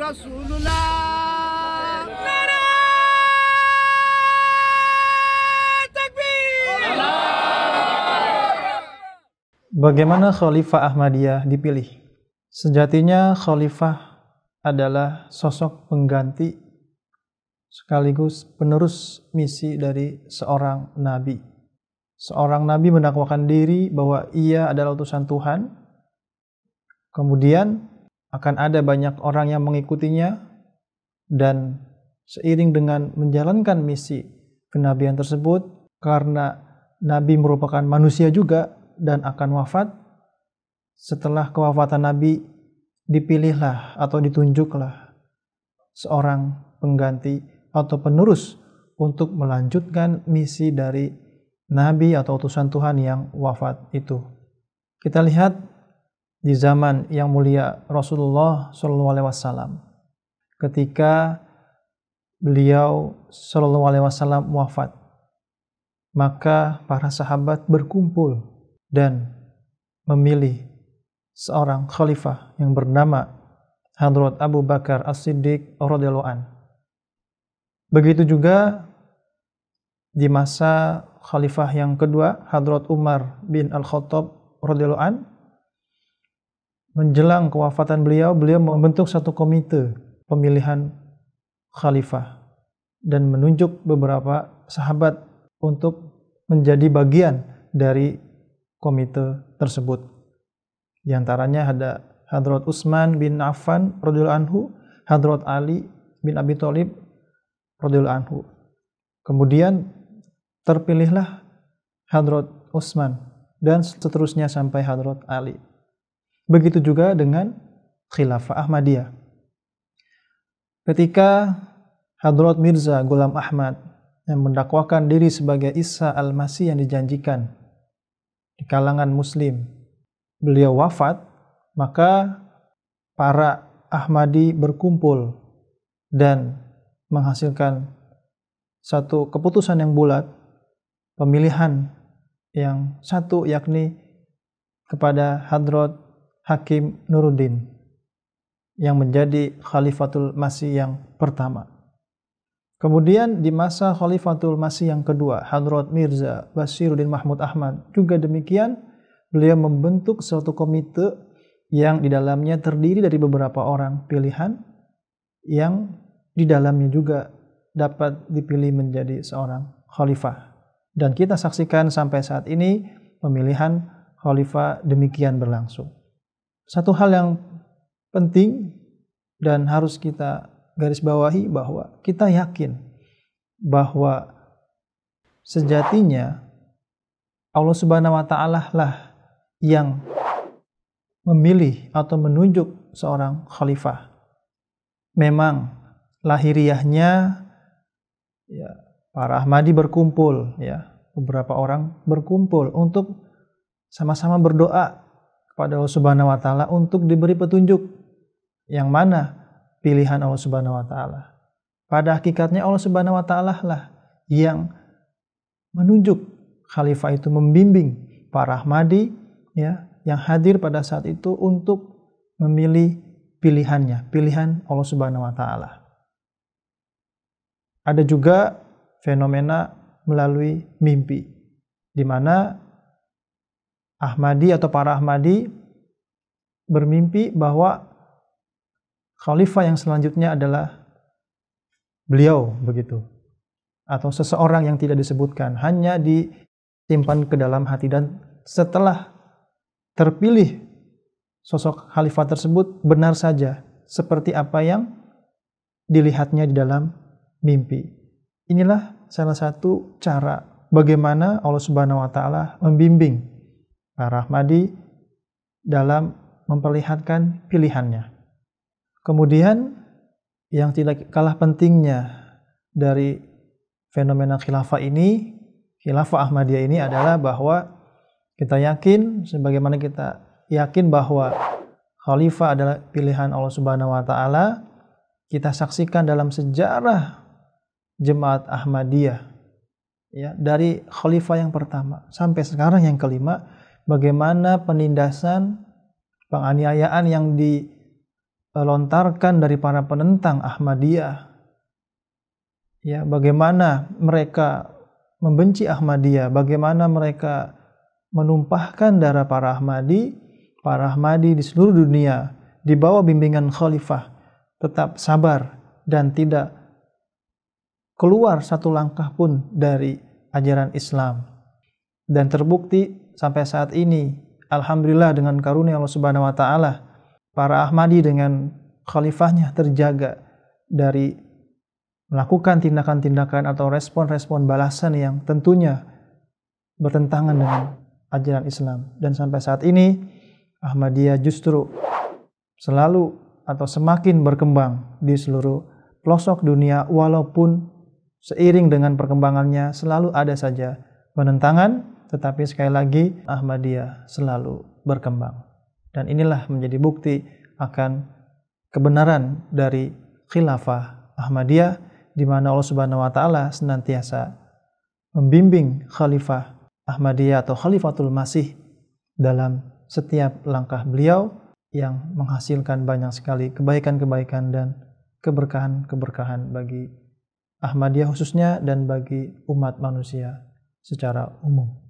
Rasulullah. Nara takbir. Bagaimana Khalifah Ahmadiyah dipilih? Sejatinya Khalifah adalah sosok pengganti sekaligus penerus misi dari seorang nabi. Seorang nabi mendakwakan diri bahwa ia adalah utusan Tuhan. Kemudian akan ada banyak orang yang mengikutinya, dan seiring dengan menjalankan misi kenabian tersebut, karena nabi merupakan manusia juga dan akan wafat, setelah kewafatan nabi dipilihlah atau ditunjuklah seorang pengganti atau penerus untuk melanjutkan misi dari nabi atau utusan Tuhan yang wafat itu. Kita lihat di zaman yang mulia Rasulullah SAW, ketika beliau SAW wafat, maka para sahabat berkumpul dan memilih seorang khalifah yang bernama Hadrat Abu Bakar As-Siddiq radhiyallahu anhu. Begitu juga di masa khalifah yang kedua, Hadrat Umar bin Al-Khattab radhiyallahu anhu, menjelang kewafatan beliau membentuk satu komite pemilihan khalifah dan menunjuk beberapa sahabat untuk menjadi bagian dari komite tersebut. Di antaranya ada Hadrat Utsman bin Affan radhiyallahu anhu, Hadrat Ali bin Abi Thalib radhiyallahu anhu. Kemudian terpilihlah Hadrat Utsman dan seterusnya sampai Hadrat Ali. Begitu juga dengan Khilafah Ahmadiyah. Ketika Hadrat Mirza Ghulam Ahmad yang mendakwakan diri sebagai Isa Al-Masih yang dijanjikan di kalangan muslim, beliau wafat, maka para Ahmadi berkumpul dan menghasilkan satu keputusan yang bulat, pemilihan yang satu, yakni kepada Hadrat Hakim Nuruddin yang menjadi Khalifatul Masih yang pertama. Kemudian di masa Khalifatul Masih yang kedua, Hadrat Mirza Bashiruddin Mahmud Ahmad juga demikian, beliau membentuk suatu komite yang di dalamnya terdiri dari beberapa orang pilihan yang di dalamnya juga dapat dipilih menjadi seorang khalifah. Dan kita saksikan sampai saat ini pemilihan khalifah demikian berlangsung. Satu hal yang penting dan harus kita garis bawahi bahwa kita yakin bahwa sejatinya Allah Subhanahu wa Ta'ala lah yang memilih atau menunjuk seorang khalifah. Memang lahiriahnya ya, para Ahmadi berkumpul, ya, beberapa orang berkumpul untuk sama-sama berdoa kepada Allah Subhanahu wa Ta'ala untuk diberi petunjuk yang mana pilihan Allah Subhanahu wa Ta'ala. Pada hakikatnya Allah Subhanahu wa Ta'ala lah yang menunjuk khalifah itu, membimbing para Ahmadi ya yang hadir pada saat itu untuk memilih pilihannya, pilihan Allah Subhanahu wa Ta'ala. Ada juga fenomena melalui mimpi, di mana Ahmadi atau para Ahmadi bermimpi bahwa khalifah yang selanjutnya adalah beliau, begitu, atau seseorang yang tidak disebutkan, hanya disimpan ke dalam hati, dan setelah terpilih sosok khalifah tersebut benar saja seperti apa yang dilihatnya di dalam mimpi. Inilah salah satu cara bagaimana Allah Subhanahu wa Ta'ala membimbing para Ahmadi dalam memperlihatkan pilihannya. Kemudian yang tidak kalah pentingnya dari fenomena khilafah ini, khilafah Ahmadiyah ini, adalah bahwa kita yakin, sebagaimana kita yakin bahwa khalifah adalah pilihan Allah Subhanahu wa Ta'ala, kita saksikan dalam sejarah Jemaat Ahmadiyah ya, dari khalifah yang pertama sampai sekarang yang kelima, bagaimana penindasan, penganiayaan yang lontarkan dari para penentang Ahmadiyah, ya, bagaimana mereka membenci Ahmadiyah, bagaimana mereka menumpahkan darah para Ahmadi di seluruh dunia di bawah bimbingan khalifah, tetap sabar dan tidak keluar satu langkah pun dari ajaran Islam. Dan terbukti sampai saat ini, alhamdulillah, dengan karunia Allah Subhanahu wa taala, para Ahmadi dengan khalifahnya terjaga dari melakukan tindakan-tindakan atau respon-respon balasan yang tentunya bertentangan dengan ajaran Islam. Dan sampai saat ini Ahmadiyah justru selalu atau semakin berkembang di seluruh pelosok dunia, walaupun seiring dengan perkembangannya selalu ada saja penentangan, tetapi sekali lagi Ahmadiyah selalu berkembang. Dan inilah menjadi bukti akan kebenaran dari khilafah Ahmadiyah, di mana Allah Subhanahu wa taala senantiasa membimbing khalifah Ahmadiyah atau Khalifatul Masih dalam setiap langkah beliau yang menghasilkan banyak sekali kebaikan-kebaikan dan keberkahan-keberkahan bagi Ahmadiyah khususnya dan bagi umat manusia secara umum.